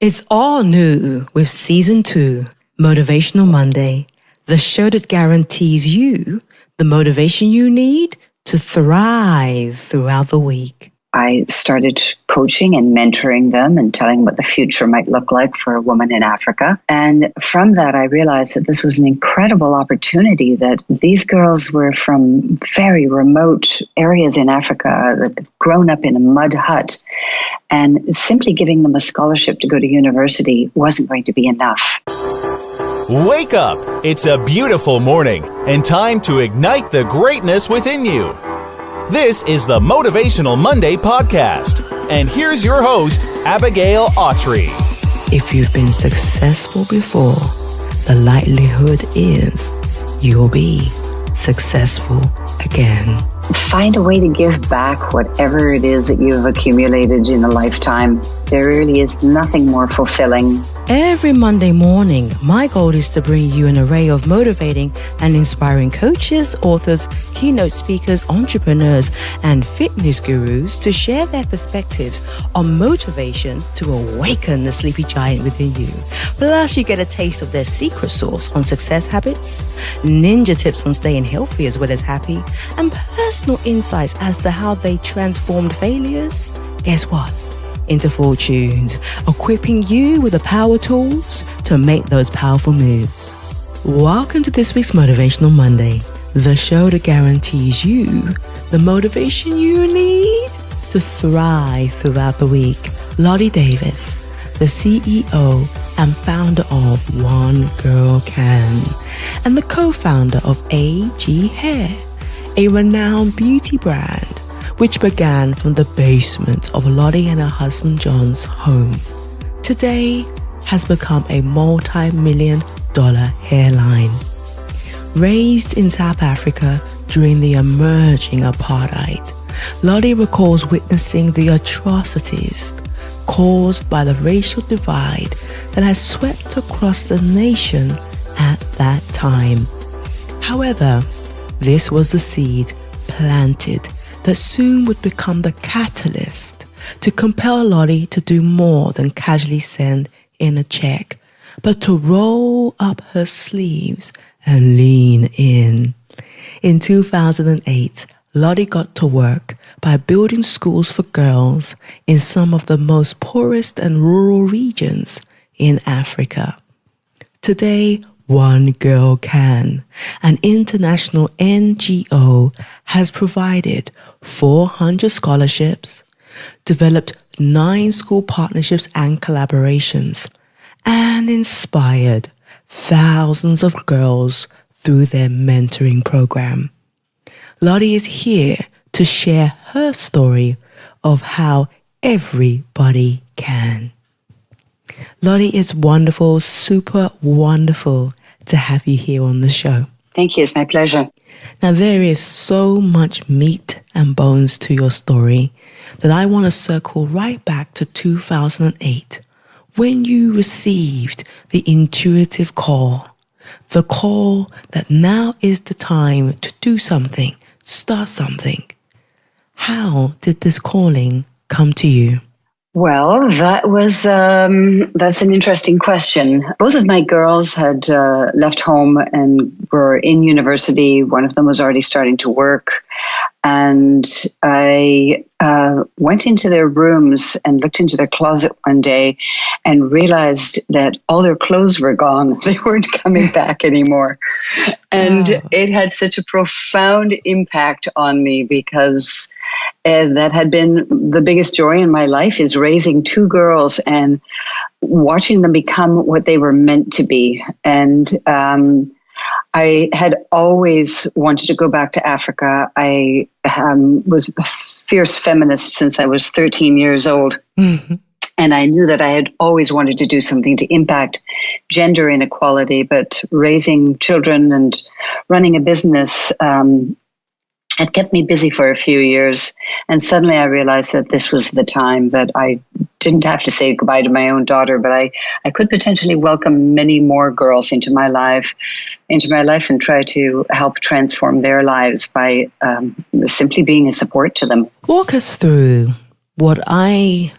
It's all new with Season 2, Motivational Monday, the show that guarantees you the motivation you need to thrive throughout the week. I started coaching and mentoring them and telling what the future might look like for a woman in Africa. And from that, I realized that this was an incredible opportunity, that these girls were from very remote areas in Africa that have grown up in a mud hut. And simply giving them a scholarship to go to university wasn't going to be enough. Wake up! It's a beautiful morning and time to ignite the greatness within you. This is the Motivational Monday podcast. And here's your host, Abigail Autry. If you've been successful before, the likelihood is you'll be successful again. Find a way to give back whatever it is that you've accumulated in a lifetime. There really is nothing more fulfilling. Every Monday morning, my goal is to bring you an array of motivating and inspiring coaches, authors, keynote speakers, entrepreneurs, and fitness gurus to share their perspectives on motivation to awaken the sleepy giant within you. Plus, you get a taste of their secret sauce on success habits, ninja tips on staying healthy as well as happy, and personal insights as to how they transformed failures. Guess what? Into fortunes, equipping you with the power tools to make those powerful moves. Welcome to this week's Motivational Monday, the show that guarantees you the motivation you need to thrive throughout the week. Lotte Davis, the CEO and founder of One Girl Can, and the co-founder of AG Hair, a renowned beauty brand which began from the basement of Lotte and her husband John's home, today has become a multi-million-dollar hairline. Raised in South Africa during the emerging apartheid, Lotte recalls witnessing the atrocities caused by the racial divide that has swept across the nation at that time. However, this was the seed planted that soon would become the catalyst to compel Lotte to do more than casually send in a check, but to roll up her sleeves and lean in. In 2008, Lotte got to work by building schools for girls in some of the most poorest and rural regions in Africa. Today, One Girl Can, an international NGO, has provided 400 scholarships, developed 9 school partnerships and collaborations, and inspired thousands of girls through their mentoring program. Lotte is here to share her story of how everybody can. Lotte, it's wonderful, super wonderful to have you here on the show. Thank you. It's my pleasure. Now, there is so much meat and bones to your story that I want to circle right back to 2008 when you received the intuitive call, the call that now is the time to do something, start something. How did this calling come to you? Well, that's an interesting question. Both of my girls had left home and were in university. One of them was already starting to work. And I went into their rooms and looked into their closet one day and realized that all their clothes were gone. They weren't coming back anymore. And it had such a profound impact on me because that had been the biggest joy in my life, is raising 2 girls and watching them become what they were meant to be. And I had always wanted to go back to Africa. I was a fierce feminist since I was 13 years old. Mm-hmm. And I knew that I had always wanted to do something to impact gender inequality, but raising children and running a business had kept me busy for a few years. And suddenly I realized that this was the time that I didn't have to say goodbye to my own daughter, but I could potentially welcome many more girls into my life and try to help transform their lives by simply being a support to them. Walk us through what I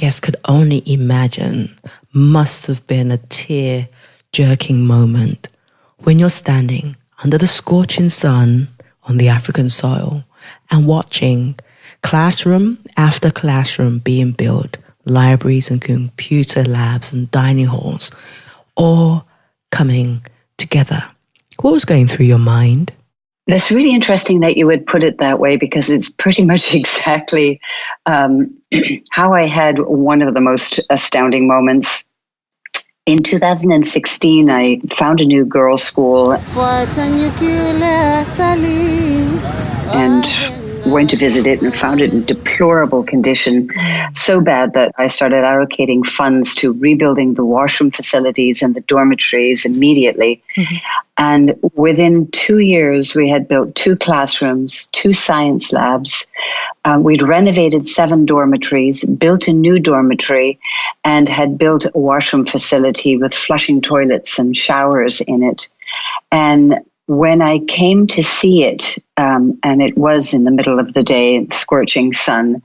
guess could only imagine must have been a tear-jerking moment when you're standing under the scorching sun on the African soil and watching classroom after classroom being built, libraries and computer labs and dining halls, all coming together. What was going through your mind? That's really interesting that you would put it that way, because it's pretty much exactly how I had one of the most astounding moments. In 2016, I found a new girls' school and went to visit it and found it in deplorable condition, so bad that I started allocating funds to rebuilding the washroom facilities and the dormitories immediately. Mm-hmm. And within 2 years, we had built 2 classrooms, 2 science labs. We'd renovated 7 dormitories, built a new dormitory, and had built a washroom facility with flushing toilets and showers in it. And when I came to see it, and it was in the middle of the day, scorching sun,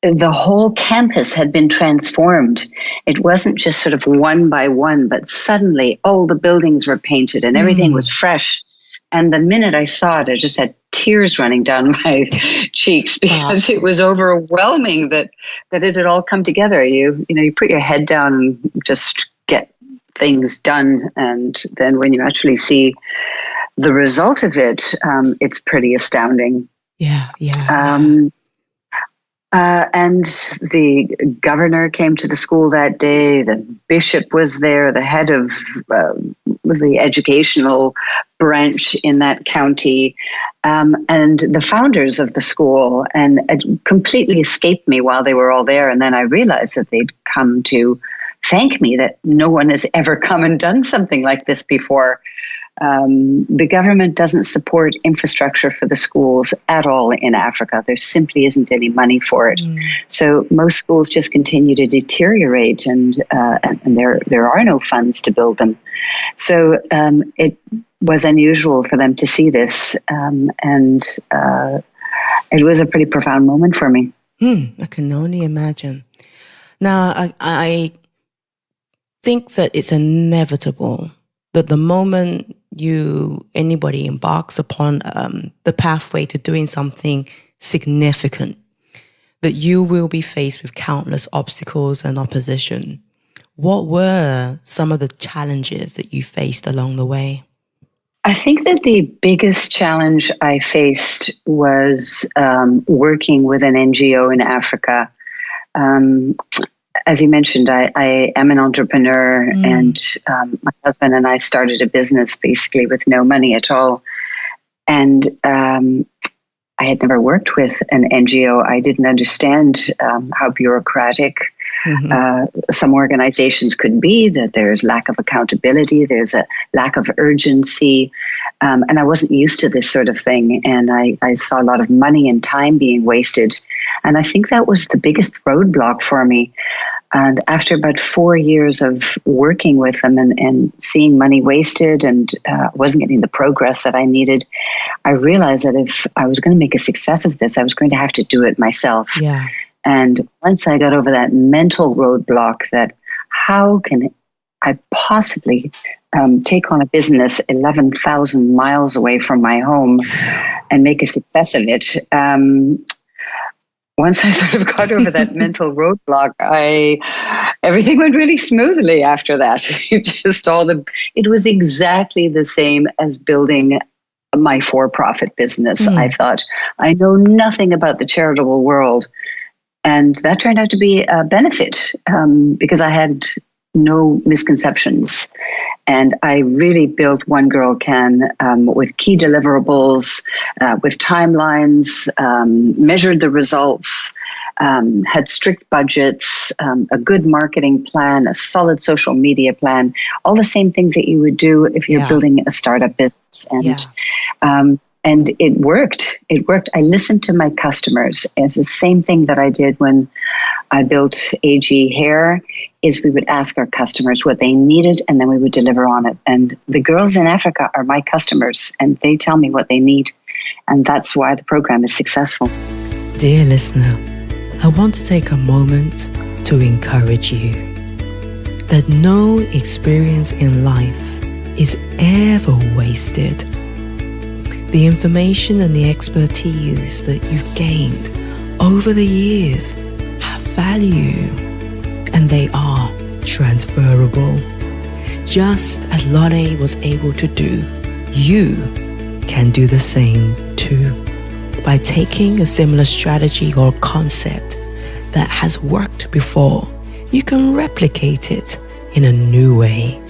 the whole campus had been transformed. It wasn't just sort of one by one, but suddenly all the buildings were painted and everything was fresh. And the minute I saw it, I just had tears running down my cheeks, because it was overwhelming that it had all come together. You put your head down and just get things done, and then when you actually see the result of it, it's pretty astounding. And the governor came to the school that day. The bishop was there, the head of the educational branch in that county, and the founders of the school. And it completely escaped me while they were all there. And then I realized that they'd come to thank me, that no one has ever come and done something like this before. The government doesn't support infrastructure for the schools at all in Africa. There simply isn't any money for it. So most schools just continue to deteriorate, and there are no funds to build them. So it was unusual for them to see this, and it was a pretty profound moment for me. I can only imagine. Now, I think that it's inevitable that the moment anybody embarks upon the pathway to doing something significant, that you will be faced with countless obstacles and opposition. What were some of the challenges that you faced along the way? I think that the biggest challenge I faced was working with an NGO in Africa. As you mentioned, I am an entrepreneur, and my husband and I started a business basically with no money at all. And I had never worked with an NGO. I didn't understand how bureaucratic some organizations could be, that there's lack of accountability, there's a lack of urgency. And I wasn't used to this sort of thing. And I saw a lot of money and time being wasted. And I think that was the biggest roadblock for me. And after about 4 years of working with them and seeing money wasted and wasn't getting the progress that I needed, I realized that if I was going to make a success of this, I was going to have to do it myself. Yeah. And once I got over that mental roadblock, that how can I possibly take on a business 11,000 miles away from my home and make a success of it, once I sort of got over that mental roadblock, everything went really smoothly after that. It was exactly the same as building my for-profit business. I thought, I know nothing about the charitable world. And that turned out to be a benefit because I had no misconceptions. And I really built One Girl Can with key deliverables, with timelines, measured the results, had strict budgets, a good marketing plan, a solid social media plan, all the same things that you would do if you're building a startup business. And it worked. It worked. I listened to my customers. It's the same thing that I did when I built AG Hair, is we would ask our customers what they needed, and then we would deliver on it. And the girls in Africa are my customers, and they tell me what they need. And that's why the program is successful. Dear listener, I want to take a moment to encourage you. No experience in life is ever wasted. The information and the expertise that you've gained over the years have value, and they are transferable. Just as Lotte was able to do, you can do the same too. By taking a similar strategy or concept that has worked before, you can replicate it in a new way.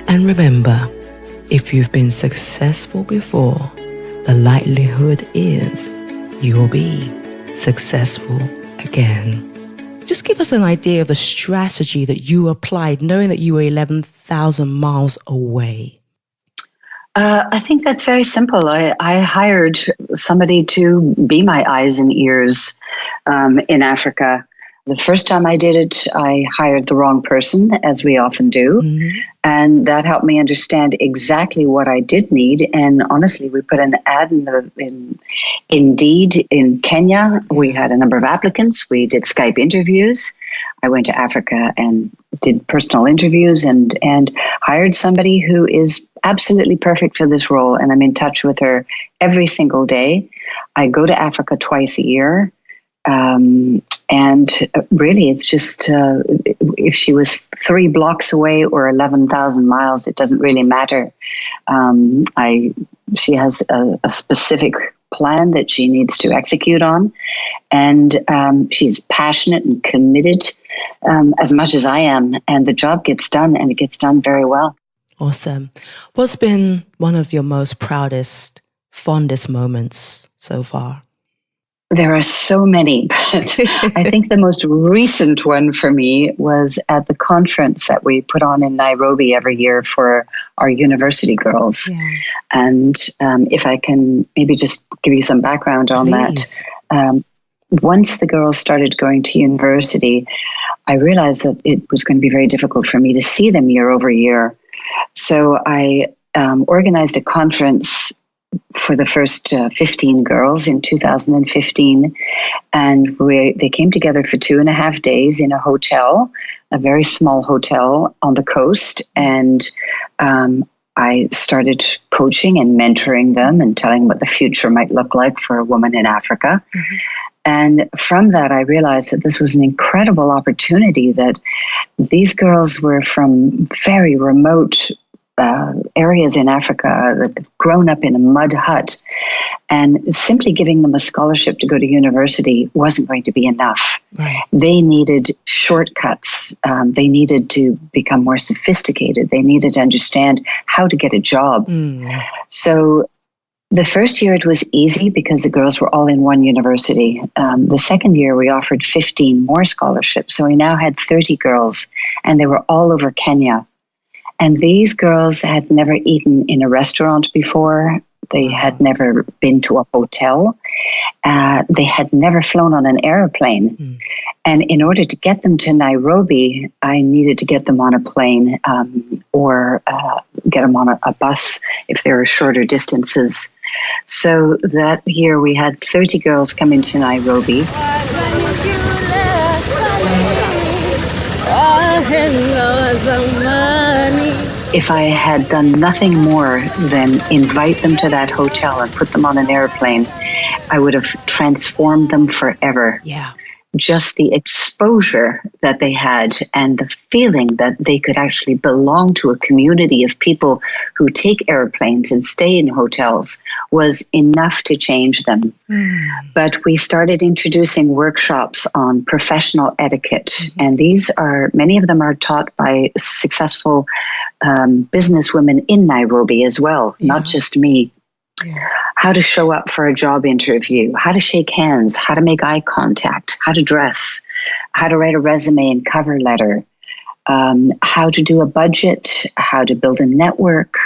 And remember, if you've been successful before, the likelihood is you'll be successful again. Just give us an idea of the strategy that you applied, knowing that you were 11,000 miles away. I think that's very simple. I hired somebody to be my eyes and ears in Africa. The first time I did it, I hired the wrong person, as we often do. Mm-hmm. And that helped me understand exactly what I did need. And honestly, we put an ad in Indeed in Kenya. We had a number of applicants. We did Skype interviews. I went to Africa and did personal interviews and hired somebody who is absolutely perfect for this role. And I'm in touch with her every single day. I go to Africa twice a year. And really, it's just if she was 3 blocks away or 11,000 miles, it doesn't really matter. She has a specific plan that she needs to execute on, and she's passionate and committed as much as I am, and the job gets done, and it gets done very well. Awesome. What's been one of your most proudest, fondest moments so far? There are so many, but I think the most recent one for me was at the conference that we put on in Nairobi every year for our university girls. Yeah. And if I can maybe just give you some background on Please. that. Once the girls started going to university, I realized that it was going to be very difficult for me to see them year over year. So I organized a conference for the first 15 girls in 2015. And they came together for 2.5 days in a hotel, a very small hotel on the coast. And I started coaching and mentoring them and telling them what the future might look like for a woman in Africa. Mm-hmm. And from that, I realized that this was an incredible opportunity, that these girls were from very remote areas in Africa that have grown up in a mud hut, and simply giving them a scholarship to go to university wasn't going to be enough. Right. They needed shortcuts. They needed to become more sophisticated. They needed to understand how to get a job. Mm. So the first year it was easy because the girls were all in one university. The second year we offered 15 more scholarships. So we now had 30 girls, and they were all over Kenya. And these girls had never eaten in a restaurant before. They had never been to a hotel. They had never flown on an airplane. Mm. And in order to get them to Nairobi, I needed to get them on a plane or get them on a bus if there were shorter distances. So that year we had 30 girls come into Nairobi. If I had done nothing more than invite them to that hotel and put them on an airplane, I would have transformed them forever. Yeah. Just the exposure that they had and the feeling that they could actually belong to a community of people who take airplanes and stay in hotels was enough to change them. Mm. But we started introducing workshops on professional etiquette. Mm-hmm. And many of them are taught by successful businesswomen in Nairobi as well, not just me. Yeah. How to show up for a job interview, how to shake hands, how to make eye contact, how to dress, how to write a resume and cover letter, how to do a budget, how to build a network,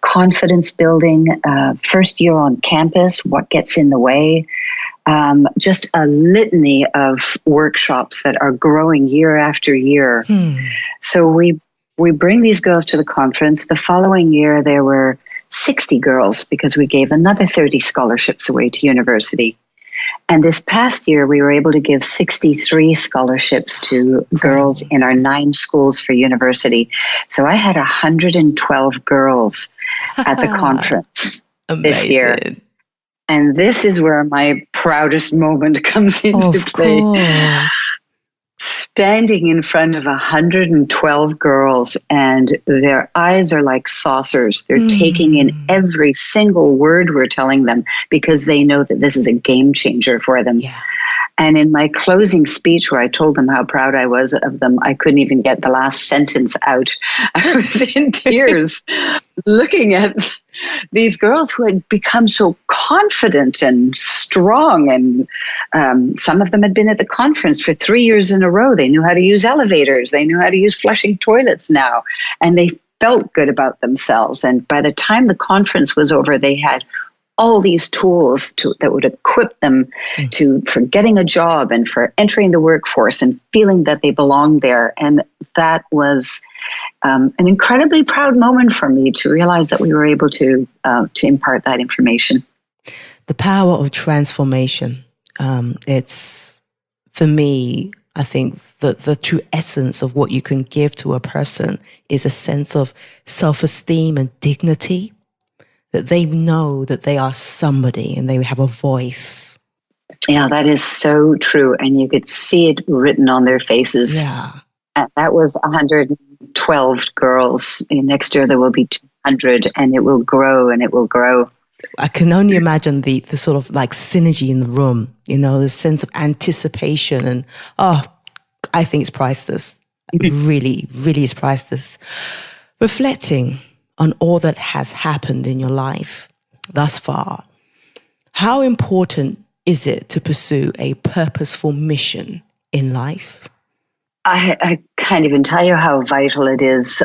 confidence building, first year on campus, what gets in the way, just a litany of workshops that are growing year after year. So we bring these girls to the conference. The following year, there were 60 girls because we gave another 30 scholarships away to university. And this past year, we were able to give 63 scholarships to girls in our 9 schools for university. So I had 112 girls at the conference this year. And this is where my proudest moment comes into play. Course. Standing in front of 112 girls, and their eyes are like saucers. They're taking in every single word we're telling them because they know that this is a game changer for them. Yeah. And in my closing speech where I told them how proud I was of them, I couldn't even get the last sentence out. I was in tears looking at these girls who had become so confident and strong. And some of them had been at the conference for 3 years in a row. They knew how to use elevators. They knew how to use flushing toilets now. And they felt good about themselves. And by the time the conference was over, they had all these tools that would equip them for getting a job and for entering the workforce and feeling that they belonged there. And that was an incredibly proud moment for me to realize that we were able to impart that information. The power of transformation. It's, for me, I think the true essence of what you can give to a person is a sense of self-esteem and dignity. That they know that they are somebody and they have a voice. Yeah, that is so true. And you could see it written on their faces. Yeah. That was 112 girls. Next year there will be 200, and it will grow and it will grow. I can only imagine the sort of like synergy in the room, the sense of anticipation. And, I think it's priceless. It really, really is priceless. Reflecting on all that has happened in your life thus far, how important is it to pursue a purposeful mission in life? I can't even tell you how vital it is.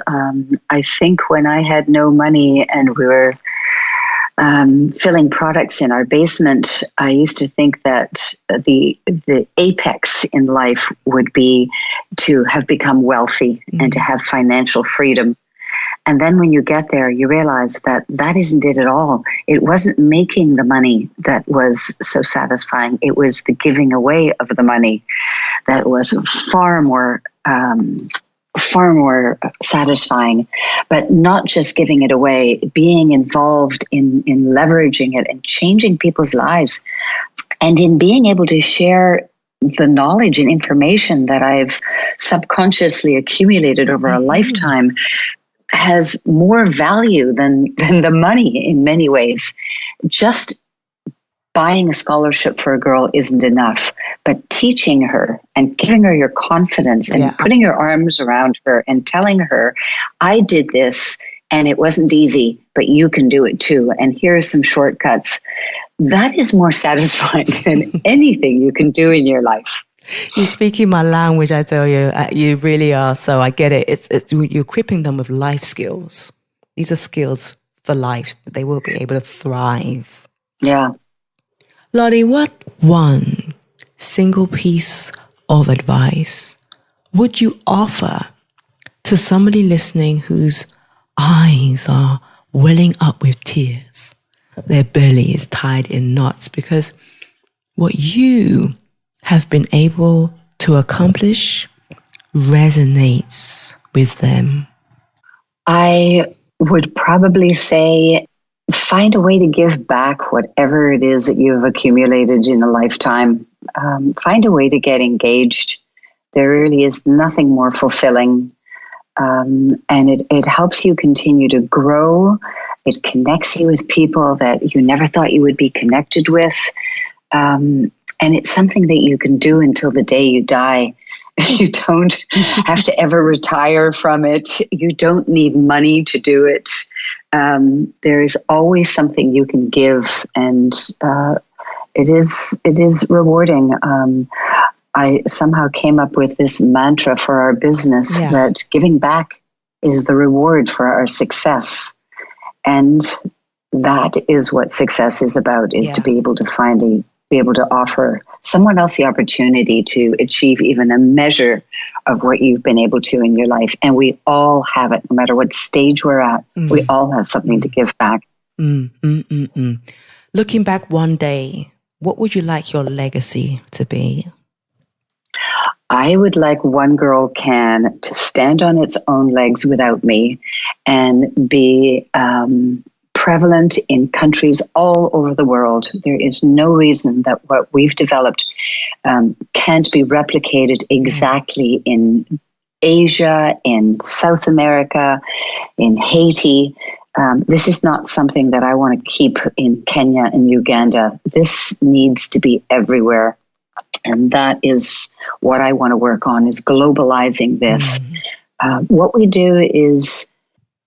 I think when I had no money and we were filling products in our basement, I used to think that the apex in life would be to have become wealthy and to have financial freedom. And then when you get there, you realize that that isn't it at all. It wasn't making the money that was so satisfying. It was the giving away of the money that was far more satisfying. But not just giving it away, being involved in leveraging it and changing people's lives, and in being able to share the knowledge and information that I've subconsciously accumulated over a lifetime has more value than the money in many ways. Just buying a scholarship for a girl isn't enough, but teaching her and giving her your confidence and putting your arms around her and telling her, I did this and it wasn't easy, but you can do it too. And here are some shortcuts. That is more satisfying than anything you can do in your life. You're speaking my language, I tell you. You really are. So I get it. It's you're equipping them with life skills. These are skills for life. They will be able to thrive. Yeah. Lotte, what one single piece of advice would you offer to somebody listening whose eyes are welling up with tears? Their belly is tied in knots because what you have been able to accomplish resonates with them? I would probably say find a way to give back whatever it is that you've accumulated in a lifetime. Find a way to get engaged. There really is nothing more fulfilling. And it helps you continue to grow. It connects you with people that you never thought you would be connected with. And it's something that you can do until the day you die. You don't have to ever retire from it. You don't need money to do it. There is always something you can give, and it is rewarding. I somehow came up with this mantra for our business that giving back is the reward for our success. And that is what success is about, is to be able to be able to offer someone else the opportunity to achieve even a measure of what you've been able to in your life. And we all have it, no matter what stage we're at. We all have something to give back. Looking back one day what would you like your legacy to be? I would like One Girl Can to stand on its own legs without me and be prevalent in countries all over the world. There is no reason that what we've developed can't be replicated exactly in Asia, in South America, in Haiti. This is not something that I want to keep in Kenya and Uganda. This needs to be everywhere. And that is what I want to work on, is globalizing this. What we do is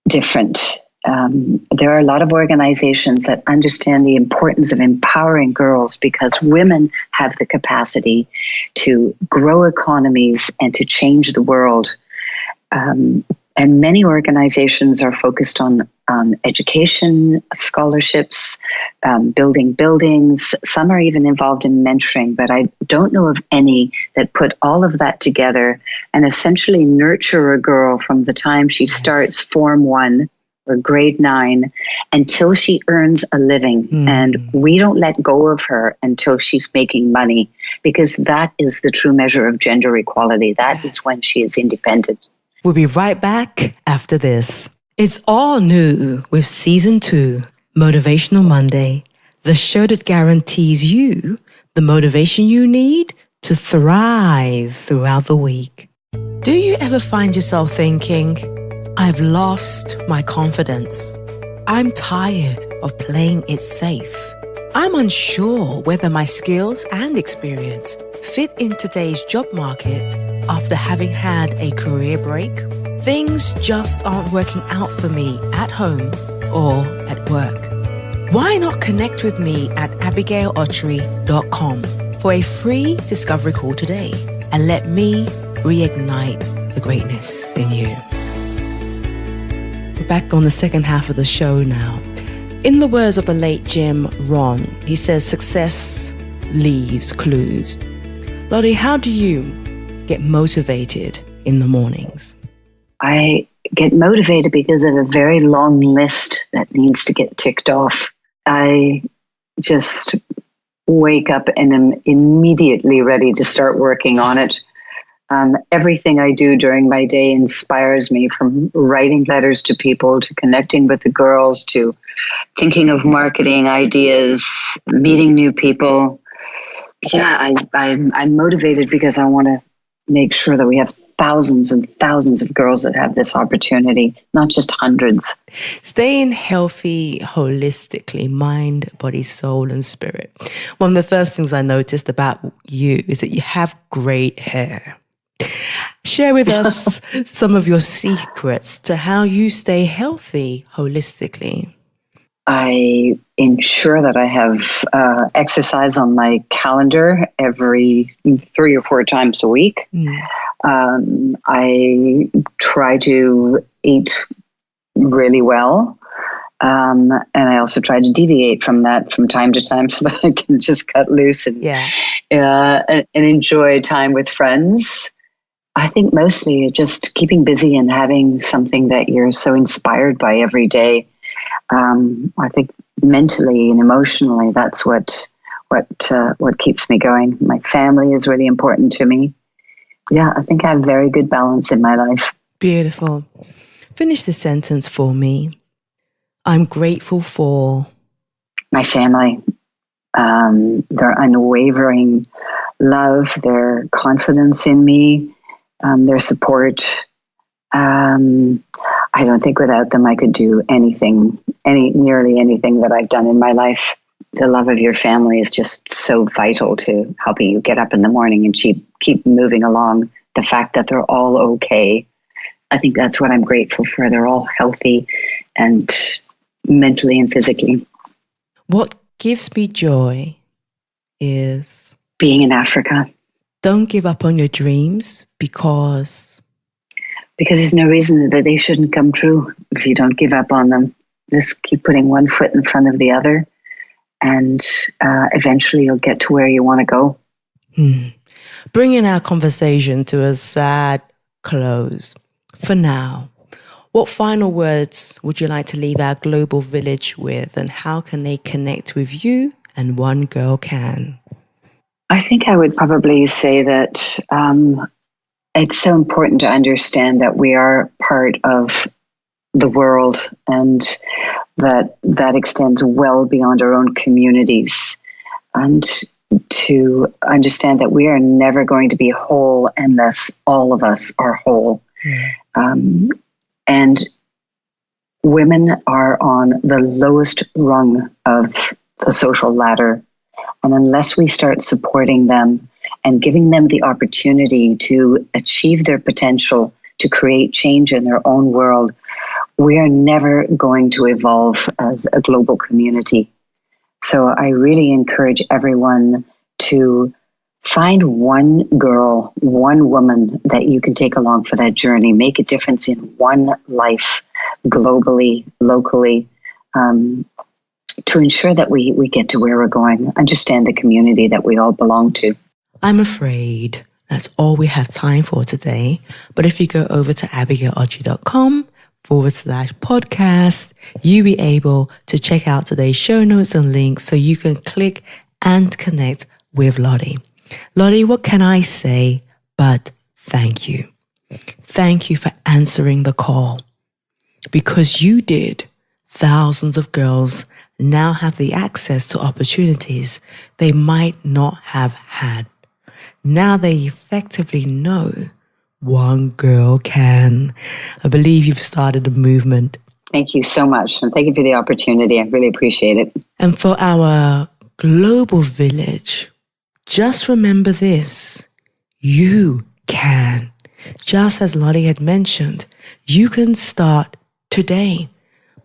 different. There are a lot of organizations that understand the importance of empowering girls because women have the capacity to grow economies and to change the world. And many organizations are focused on education, scholarships, building buildings. Some are even involved in mentoring, but I don't know of any that put all of that together and essentially nurture a girl from the time she starts Form 1 or grade 9 until she earns a living. And we don't let go of her until she's making money, because that is the true measure of gender equality. That is when she is independent. We'll be right back after this. It's all new with Season 2, Motivational Monday, the show that guarantees you the motivation you need to thrive throughout the week. Do you ever find yourself thinking, I've lost my confidence. I'm tired of playing it safe. I'm unsure whether my skills and experience fit in today's job market after having had a career break. Things just aren't working out for me at home or at work. Why not connect with me at abigailottery.com for a free discovery call today and let me reignite the greatness in you. Back on the second half of the show now. In the words of the late Jim Rohn, he says, success leaves clues. Lotte, how do you get motivated in the mornings? I get motivated because of a very long list that needs to get ticked off. I just wake up and am immediately ready to start working on it. Everything I do during my day inspires me, from writing letters to people, to connecting with the girls, to thinking of marketing ideas, meeting new people. Yeah, I'm motivated because I want to make sure that we have thousands and thousands of girls that have this opportunity, not just hundreds. Staying healthy holistically, mind, body, soul, and spirit. One of the first things I noticed about you is that you have great hair. Share with us some of your secrets to how you stay healthy holistically. I ensure that I have exercise on my calendar every 3 or 4 times a week. I try to eat really well. And I also try to deviate from that from time to time so that I can just cut loose and enjoy time with friends. I think mostly just keeping busy and having something that you're so inspired by every day. I think mentally and emotionally, that's what keeps me going. My family is really important to me. Yeah, I think I have very good balance in my life. Beautiful. Finish the sentence for me. I'm grateful for my family. Their unwavering love, their confidence in me, their support. I don't think without them I could do nearly anything that I've done in my life. The love of your family is just so vital to helping you get up in the morning and keep moving along. The fact that they're all okay, I think that's what I'm grateful for. They're all healthy and mentally and physically. What gives me joy is being in Africa. Don't give up on your dreams because there's no reason that they shouldn't come true if you don't give up on them. Just keep putting one foot in front of the other, and eventually you'll get to where you want to go. Bringing our conversation to a sad close. For now, what final words would you like to leave our global village with, and how can they connect with you and one girl can? I think I would probably say that it's so important to understand that we are part of the world, and that extends well beyond our own communities, and to understand that we are never going to be whole unless all of us are whole. And women are on the lowest rung of the social ladder. And unless we start supporting them and giving them the opportunity to achieve their potential, to create change in their own world, we are never going to evolve as a global community. So I really encourage everyone to find one girl, one woman that you can take along for that journey, make a difference in one life, globally, locally, to ensure that we get to where we're going, understand the community that we all belong to. I'm afraid that's all we have time for today. But if you go over to abigailotri.com/podcast, you'll be able to check out today's show notes and links so you can click and connect with Lotte. Lotte, what can I say but thank you? Thank you for answering the call. Because you did, thousands of girls now have the access to opportunities they might not have had. Now they effectively know one girl can. I believe you've started a movement. Thank you so much. And thank you for the opportunity. I really appreciate it. And for our global village, just remember this. You can. Just as Lotte had mentioned, you can start today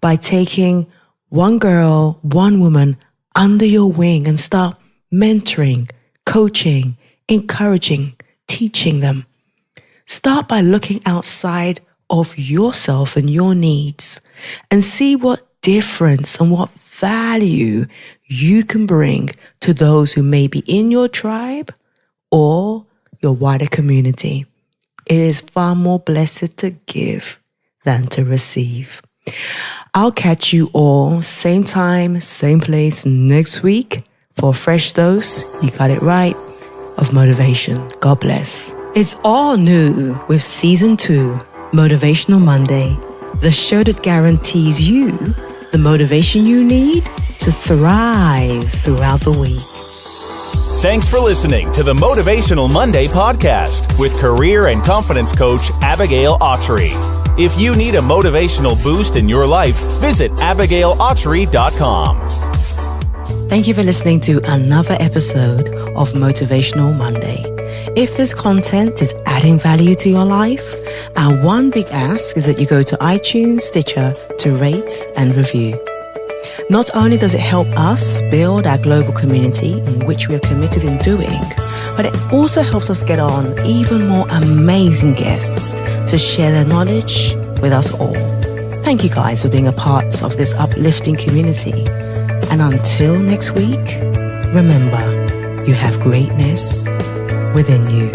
by taking one girl, one woman under your wing and start mentoring, coaching, encouraging, teaching them. Start by looking outside of yourself and your needs and see what difference and what value you can bring to those who may be in your tribe or your wider community. It is far more blessed to give than to receive. I'll catch you all same time, same place next week for a fresh dose, you got it right, of motivation. God bless. It's all new with Season 2, Motivational Monday, the show that guarantees you the motivation you need to thrive throughout the week. Thanks for listening to the Motivational Monday podcast with career and confidence coach Abigail Autry. If you need a motivational boost in your life, visit abigailotry.com. Thank you for listening to another episode of Motivational Monday. If this content is adding value to your life, our one big ask is that you go to iTunes, Stitcher to rate and review. Not only does it help us build our global community in which we are committed in doing, but it also helps us get on even more amazing guests to share their knowledge with us all. Thank you guys for being a part of this uplifting community. And until next week, remember, you have greatness within you.